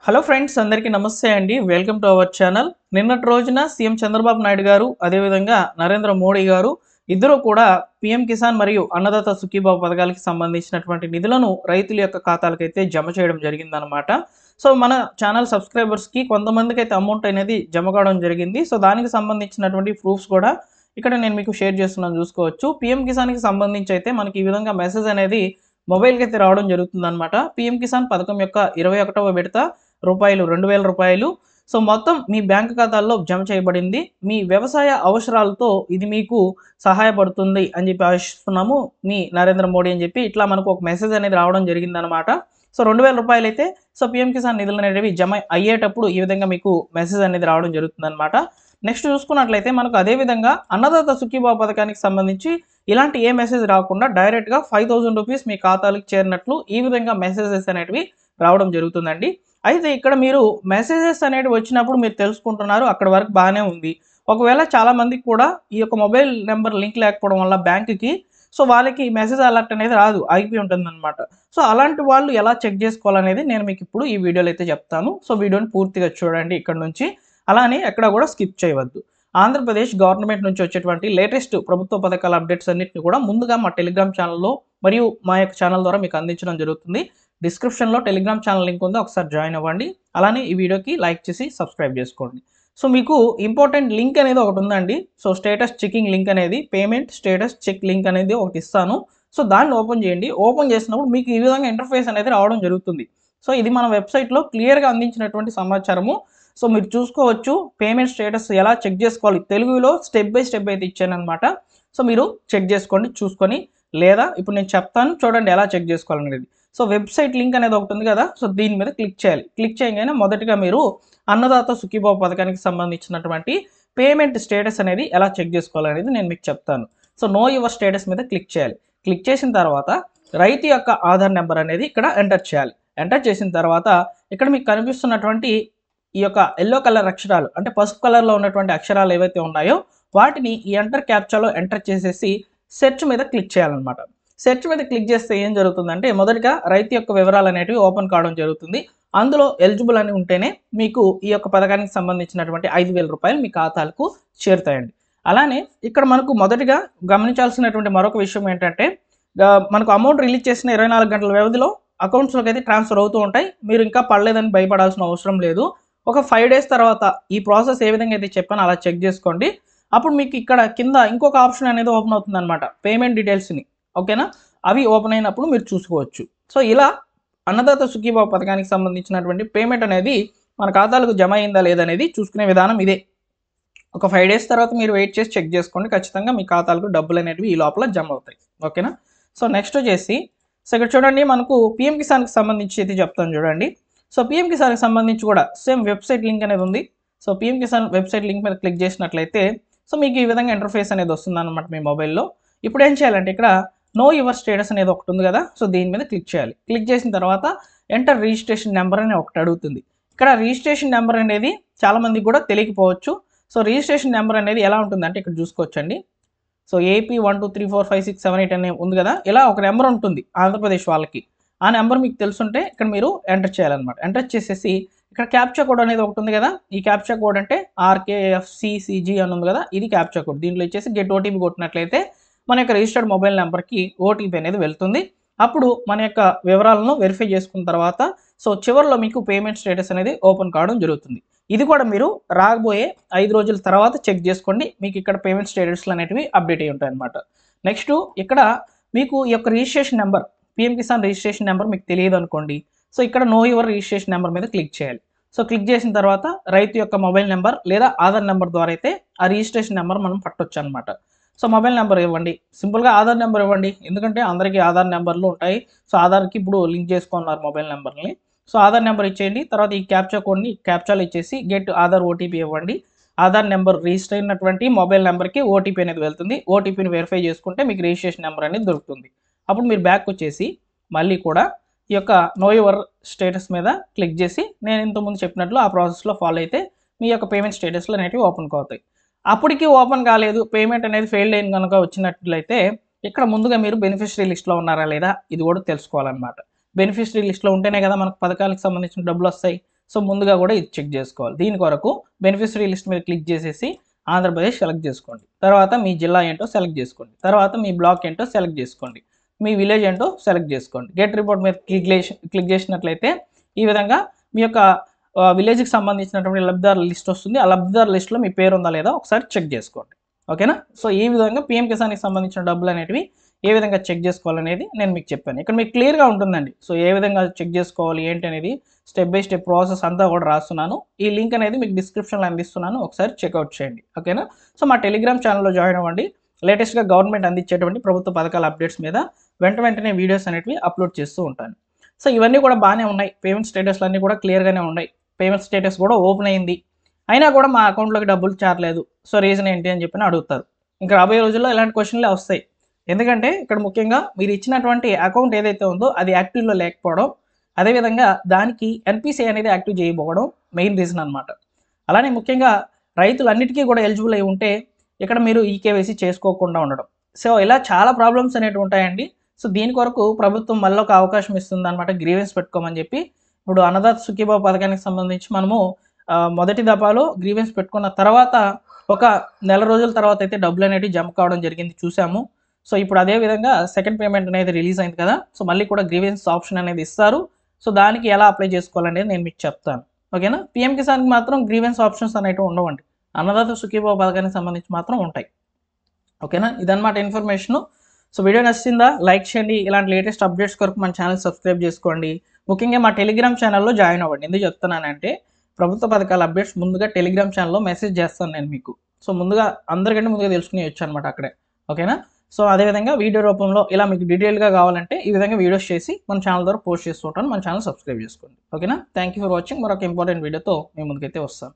Hello friends, అందరికీ నమస్తే అండి. Welcome to our channel. నిన్నటి రోజున సీఎం చంద్రబాబు నాయుడు గారు, అదేవిధంగా నరేంద్ర మోడీ గారు ఇద్దరు కూడా పీఎం కిసాన్ మరియు అన్నదాత సుఖీభావ పథకాలకి సంబంధించినటువంటి నిధులను రైతుల యొక్క ఖాతాలకైతే జమ చేయడం జరిగిందనమాట. సో మన ఛానల్ సబ్స్క్రైబర్స్కి కొంతమందికి అయితే అమౌంట్ అనేది జమ కావడం జరిగింది. సో దానికి సంబంధించినటువంటి ప్రూఫ్స్ కూడా ఇక్కడ నేను మీకు షేర్ చేస్తున్నాను, చూసుకోవచ్చు. పీఎం కిసాన్కి సంబంధించి అయితే మనకి ఈ విధంగా మెసేజ్ అనేది మొబైల్కి అయితే రావడం జరుగుతుందన్నమాట. పీఎం కిసాన్ పథకం యొక్క 21వ విడత రూపాయలు 2000 రూపాయలు. సో మొత్తం మీ బ్యాంక్ ఖాతాల్లో జమ చేయబడింది. మీ వ్యవసాయ అవసరాలతో ఇది మీకు సహాయపడుతుంది అని చెప్పి ఆశిస్తున్నాము, మీ నరేంద్ర మోడీ అని చెప్పి ఇట్లా మనకు ఒక మెసేజ్ అనేది రావడం జరిగిందనమాట. సో 2000 రూపాయలు అయితే సో పీఎం కిసాన్ నిధులు అనేవి జమ అయ్యేటప్పుడు ఈ విధంగా మీకు మెసేజ్ అనేది రావడం జరుగుతుందన్నమాట. నెక్స్ట్ చూసుకున్నట్లయితే మనకు అదేవిధంగా అన్నదాత సుఖీభావ పథకానికి సంబంధించి ఇలాంటి ఏ మెసేజ్ రాకుండా డైరెక్ట్గా 5000 రూపీస్ మీ ఖాతాలకు చేరినట్లు ఈ విధంగా మెసేజెస్ అనేటివి రావడం జరుగుతుందండి. అయితే ఇక్కడ మీరు మెసేజెస్ అనేవి వచ్చినప్పుడు మీరు తెలుసుకుంటున్నారు, అక్కడ వరకు బాగానే ఉంది. ఒకవేళ చాలామందికి కూడా ఈ యొక్క మొబైల్ నెంబర్ లింక్ లేకపోవడం వల్ల బ్యాంకుకి సో వాళ్ళకి మెసేజ్ అలర్ట్ అనేది రాదు, ఆగిపోయి ఉంటుందన్నమాట. సో అలాంటి వాళ్ళు ఎలా చెక్ చేసుకోవాలనేది నేను మీకు ఇప్పుడు ఈ వీడియోలో అయితే చెప్తాను. సో వీడియోని పూర్తిగా చూడండి ఇక్కడ నుంచి, అలానే ఎక్కడ కూడా స్కిప్ చేయవద్దు. ఆంధ్రప్రదేశ్ గవర్నమెంట్ నుంచి వచ్చేటువంటి లేటెస్ట్ ప్రభుత్వ పథకాల అప్డేట్స్ అన్నింటినీ కూడా ముందుగా మా టెలిగ్రామ్ ఛానల్లో మరియు మా యొక్క ఛానల్ ద్వారా మీకు అందించడం జరుగుతుంది. డిస్క్రిప్షన్లో టెలిగ్రామ్ ఛానల్ లింక్ ఉంది, ఒకసారి జాయిన్ అవ్వండి. అలానే ఈ వీడియోకి లైక్ చేసి సబ్స్క్రైబ్ చేసుకోండి. సో మీకు ఇంపార్టెంట్ లింక్ అనేది ఒకటి ఉందండి. సో స్టేటస్ చెకింగ్ లింక్ అనేది, పేమెంట్ స్టేటస్ చెక్ లింక్ అనేది ఒకటి ఇస్తాను. సో దాన్ని ఓపెన్ చేయండి. ఓపెన్ చేసినప్పుడు మీకు ఈ విధంగా ఇంటర్ఫేస్ అనేది రావడం జరుగుతుంది. సో ఇది మన వెబ్సైట్లో క్లియర్గా అందించినటువంటి సమాచారము. సో మీరు చూసుకోవచ్చు పేమెంట్ స్టేటస్ ఎలా చెక్ చేసుకోవాలి, తెలుగులో స్టెప్ బై స్టెప్ అయితే ఇచ్చానమాట. సో మీరు చెక్ చేసుకోండి చూసుకొని, లేదా ఇప్పుడు నేను చెప్తాను చూడండి ఎలా చెక్ చేసుకోవాలనేది. సో వెబ్సైట్ లింక్ అనేది ఒకటి ఉంది కదా, సో దీని మీద క్లిక్ చేయాలి. క్లిక్ చేయగానే మొదటిగా మీరు అన్నదాత సుఖీభావ పథకానికి సంబంధించినటువంటి పేమెంట్ స్టేటస్ అనేది ఎలా చెక్ చేసుకోవాలనేది నేను మీకు చెప్తాను. సో నో యువర్ స్టేటస్ మీద క్లిక్ చేయాలి. క్లిక్ చేసిన తర్వాత రైతు యొక్క ఆధార్ నెంబర్ అనేది ఇక్కడ ఎంటర్ చేయాలి. ఎంటర్ చేసిన తర్వాత ఇక్కడ మీకు కనిపిస్తున్నటువంటి ఈ యొక్క ఎల్లో కలర్ అక్షరాలు, అంటే పసుపు కలర్లో ఉన్నటువంటి అక్షరాలు ఏవైతే ఉన్నాయో వాటిని ఈ ఎంటర్ క్యాప్చాలో ఎంటర్ చేసేసి సెర్చ్ మీద క్లిక్ చేయాలన్నమాట. సెర్చ్ మీద క్లిక్ చేస్తే ఏం జరుగుతుందంటే మొదటిగా రైతు యొక్క వివరాలు అనేటివి ఓపెన్ కావడం జరుగుతుంది. అందులో ఎలిజిబుల్ అని ఉంటేనే మీకు ఈ యొక్క పథకానికి సంబంధించినటువంటి 5000 రూపాయలు మీ ఖాతాలకు చేరుతాయండి. అలానే ఇక్కడ మనకు మొదటిగా గమనించాల్సినటువంటి మరొక విషయం ఏంటంటే మనకు అమౌంట్ రిలీజ్ చేసిన 24 గంటల వ్యవధిలో అకౌంట్స్లోకి అయితే ట్రాన్స్ఫర్ అవుతూ ఉంటాయి. మీరు ఇంకా పడలేదని భయపడాల్సిన అవసరం లేదు. ఒక 5 డేస్ తర్వాత ఈ ప్రాసెస్ ఏ విధంగా అయితే చెప్పానో అలా చెక్ చేసుకోండి. అప్పుడు మీకు ఇక్కడ కింద ఇంకొక ఆప్షన్ అనేది ఓపెన్ అవుతుంది అనమాట, పేమెంట్ డీటెయిల్స్ని. ఓకేనా, అవి ఓపెన్ అయినప్పుడు మీరు చూసుకోవచ్చు. సో ఇలా అన్నదాత సుఖీభావ పథకానికి సంబంధించినటువంటి పేమెంట్ అనేది మన ఖాతాలకు జమ అయిందా లేదనేది చూసుకునే విధానం ఇదే. ఒక 5 డేస్ తర్వాత మీరు వెయిట్ చేసి చెక్ చేసుకోండి, ఖచ్చితంగా మీ ఖాతాలకు డబ్బులు అనేవి ఈ లోపల జమ అవుతాయి. ఓకేనా. సో నెక్స్ట్ వచ్చేసి సో ఇక్కడ చూడండి, మనకు పీఎం కిసాన్కి సంబంధించి అయితే చెప్తాను చూడండి. సో పీఎం కిసాన్కి సంబంధించి కూడా సేమ్ వెబ్సైట్ లింక్ అనేది ఉంది. So PM Kisan website link మీద క్లిక్ చేసినట్లయితే సో మీకు ఈ విధంగా ఇంటర్ఫేస్ అనేది వస్తుంది అనమాట మీ మొబైల్లో. ఇప్పుడు ఏం చేయాలంటే ఇక్కడ నో యువర్ స్టేటస్ అనేది ఒకటి ఉంది కదా, సో దీని మీద క్లిక్ చేయాలి. క్లిక్ చేసిన తర్వాత ఎంటర్ రిజిస్ట్రేషన్ నెంబర్ అని ఒకటి అడుగుతుంది. ఇక్కడ రిజిస్ట్రేషన్ నెంబర్ అనేది చాలామందికి కూడా తెలియకపోవచ్చు. సో రిజిస్ట్రేషన్ నెంబర్ అనేది ఎలా ఉంటుందంటే ఇక్కడ చూసుకోవచ్చండి. సో ఏపీ 12345678 అనే ఉంది కదా, ఇలా ఒక నెంబర్ ఉంటుంది ఆంధ్రప్రదేశ్ వాళ్ళకి. ఆ నెంబర్ మీకు తెలుసుంటే ఇక్కడ మీరు ఎంటర్ చేయాలన్నమాట. ఎంటర్ చేసేసి ఇక్కడ క్యాప్చా కోడ్ అనేది ఒకటి ఉంది కదా, ఈ క్యాప్చా కోడ్ అంటే RKFCCG అని ఉంది కదా, ఇది క్యాప్చా కోడ్. దీంట్లో ఇచ్చేసి గెట్ ఓటీపీ కొట్టినట్లయితే మన యొక్క రిజిస్టర్డ్ మొబైల్ నెంబర్కి ఓటీపీ అనేది వెళ్తుంది. అప్పుడు మన యొక్క వివరాలను వెరిఫై చేసుకున్న తర్వాత సో చివరిలో మీకు పేమెంట్ స్టేటస్ అనేది ఓపెన్ కావడం జరుగుతుంది. ఇది కూడా మీరు రాబోయే 5 రోజుల తర్వాత చెక్ చేసుకోండి, మీకు ఇక్కడ పేమెంట్ స్టేటస్లు అనేటివి అప్డేట్ అయ్యి ఉంటాయి అన్నమాట. నెక్స్ట్ ఇక్కడ మీకు ఈ యొక్క registration number, PM Kisan registration number మీకు తెలియదు అనుకోండి, సో ఇక్కడ నో యువర్ రిజిస్ట్రేషన్ నెంబర్ మీద క్లిక్ చేయాలి. సో క్లిక్ చేసిన తర్వాత రైతు యొక్క మొబైల్ నెంబర్ లేదా ఆధార్ నెంబర్ ద్వారా అయితే ఆ రిజిస్ట్రేషన్ నెంబర్ మనం పట్టొచ్చు అనమాట. సో మొబైల్ నెంబర్ ఇవ్వండి, సింపుల్గా ఆధార్ నెంబర్ ఇవ్వండి, ఎందుకంటే అందరికీ ఆధార్ నెంబర్లు ఉంటాయి. సో ఆధార్కి ఇప్పుడు లింక్ చేసుకున్నారు మొబైల్ నెంబర్ని. సో ఆధార్ నెంబర్ ఇచ్చేయండి, తర్వాత ఈ క్యాప్చా కోడ్ని క్యాప్చాలు ఇచ్చేసి గెట్ ఆధార్ ఓటీపీ ఇవ్వండి. ఆధార్ నెంబర్ రిజిస్టర్ అయినటువంటి మొబైల్ నెంబర్కి ఓటీపీ అనేది వెళ్తుంది. ఓటీపీని వెరిఫై చేసుకుంటే మీకు రిజిస్ట్రేషన్ నెంబర్ అనేది దొరుకుతుంది. అప్పుడు మీరు బ్యాక్ వచ్చేసి మళ్ళీ కూడా ఈ యొక్క నో యువర్ స్టేటస్ మీద క్లిక్ చేసి నేను ఇంతకుముందు చెప్పినట్లు ఆ ప్రాసెస్లో ఫాలో అయితే మీ యొక్క పేమెంట్ స్టేటస్లు అనేవి ఓపెన్ అవుతాయి. అప్పటికి ఓపెన్ కాలేదు, పేమెంట్ అనేది ఫెయిల్డ్ అయిన కనుక వచ్చినట్లయితే ఇక్కడ ముందుగా మీరు బెనిఫిషరీ లిస్ట్లో ఉన్నారా లేదా ఇది కూడా తెలుసుకోవాలన్నమాట. బెనిఫిషరీ లిస్ట్లో ఉంటేనే కదా మనకు పథకాలకు సంబంధించిన డబ్బులు వస్తాయి. సో ముందుగా కూడా ఇది చెక్ చేసుకోవాలి. దీని కొరకు బెనిఫిషరీ లిస్ట్ మీద క్లిక్ చేసేసి ఆంధ్రప్రదేశ్ సెలెక్ట్ చేసుకోండి. తర్వాత మీ జిల్లా ఏంటో సెలెక్ట్ చేసుకోండి. తర్వాత మీ బ్లాక్ ఏంటో సెలెక్ట్ చేసుకోండి. మీ విలేజ్ ఏంటో సెలెక్ట్ చేసుకోండి. గెట్ రిపోర్ట్ మీద క్లిక్ చేసినట్లయితే ఈ విధంగా మీ యొక్క విలేజ్కి సంబంధించినటువంటి లబ్ధిదారుల లిస్ట్ వస్తుంది. ఆ లబ్ధిదారుల లిస్టులో మీ పేరు ఉందా లేదా ఒకసారి చెక్ చేసుకోండి. ఓకేనా? సో ఈ విధంగా పీఎం కిసాన్కి సంబంధించిన డబ్బులు అనేటివి ఏ విధంగా చెక్ చేసుకోవాలనేది నేను మీకు చెప్పాను. ఇక్కడ మీకు క్లియర్గా ఉంటుందండి. సో ఏ విధంగా చెక్ చేసుకోవాలి ఏంటి అనేది స్టెప్ బై స్టెప్ ప్రాసెస్ అంతా కూడా రాస్తున్నాను. ఈ లింక్ అనేది మీకు డిస్క్రిప్షన్లో అందిస్తున్నాను. ఒకసారి చెక్అవుట్ చేయండి. ఓకేనా? సో మా టెలిగ్రామ్ ఛానల్లో జాయిన్ అవ్వండి. లేటెస్ట్గా గవర్నమెంట్ అందించేటువంటి ప్రభుత్వ పథకాల అప్డేట్స్ మీద వెంటనే వీడియోస్ అనేటివి అప్లోడ్ చేస్తూ ఉంటాను. సో ఇవన్నీ కూడా బాగానే ఉన్నాయి. పేమెంట్ స్టేటస్లు అన్నీ కూడా క్లియర్గానే ఉన్నాయి. పేమెంట్ స్టేటస్ కూడా ఓపెన్ అయింది. అయినా కూడా మా అకౌంట్లోకి డబ్బులు చేరలేదు. సో రీజన్ ఏంటి అని చెప్పి అడుగుతారు. ఇంకా రాబోయే రోజుల్లో ఇలాంటి క్వశ్చన్లే వస్తాయి. ఎందుకంటే ఇక్కడ ముఖ్యంగా మీరు ఇచ్చినటువంటి అకౌంట్ ఏదైతే ఉందో అది యాక్టివ్లో లేకపోవడం, అదేవిధంగా దానికి ఎన్పిసి అనేది యాక్టివ్ చేయకపోవడం మెయిన్ రీజన్ అనమాట. అలానే ముఖ్యంగా రైతులన్నిటికీ కూడా ఎలిజిబుల్ అయి ఉంటే ఇక్కడ మీరు ఈకేవైసీ చేసుకోకుండా ఉండడం. సో ఇలా చాలా ప్రాబ్లమ్స్ అనేవి ఉంటాయండి. సో దీని కొరకు ప్రభుత్వం మళ్ళీ ఒక అవకాశం ఇస్తుంది అనమాట, గ్రీవెన్స్ పెట్టుకోమని చెప్పి. ఇప్పుడు అన్నదాత సుఖీభావ పథకానికి సంబంధించి మనము మొదటి దఫాలో గ్రీవెన్స్ పెట్టుకున్న తర్వాత ఒక నెల రోజుల తర్వాత అయితే డబ్బులు అనేవి జమ కావడం జరిగింది, చూసాము. సో ఇప్పుడు అదే విధంగా సెకండ్ పేమెంట్ అనేది రిలీజ్ అయింది కదా. సో మళ్ళీ కూడా గ్రీవెన్స్ ఆప్షన్ అనేది ఇస్తారు. సో దానికి ఎలా అప్లై చేసుకోవాలనేది నేను మీకు చెప్తాను. ఓకేనా? పీఎం కిసాన్కి మాత్రం గ్రీవెన్స్ ఆప్షన్స్ అనేవి ఉండవండి. అన్నదాత సుఖీభావ పథకానికి సంబంధించి మాత్రం ఉంటాయి. ఓకేనా? ఇదన్నమాట ఇన్ఫర్మేషను. సో వీడియో నచ్చిందా? లైక్ చేయండి. ఇలాంటి లేటెస్ట్ అప్డేట్స్ కొరకు మన ఛానల్ సబ్స్క్రైబ్ చేసుకోండి. ముఖ్యంగా మా టెలిగ్రామ్ ఛానల్లో జాయిన్ అవ్వండి. ఎందుకు చెప్తున్నానంటే ప్రభుత్వ పథకాల అప్డేట్స్ ముందుగా టెలిగ్రామ్ ఛానల్లో మెసేజ్ చేస్తాను నేను మీకు. సో ముందుగా అందరికంటే ముందుగా తెలుసుకునేయచ్చు అనమాట అక్కడే. ఓకేనా? సో అదేవిధంగా వీడియో రూపంలో ఇలా మీకు డీటెయిల్గా కావాలంటే ఈ విధంగా వీడియోస్ చేసి మన ఛానల్ ద్వారా పోస్ట్ చేస్తూ ఉంటాను. మన ఛానల్ సబ్స్క్రైబ్ చేసుకోండి. ఓకేనా? Thank you for watching. మరొక ఇంపార్టెంట్ వీడియోతో మీ ముందుకైతే వస్తాను.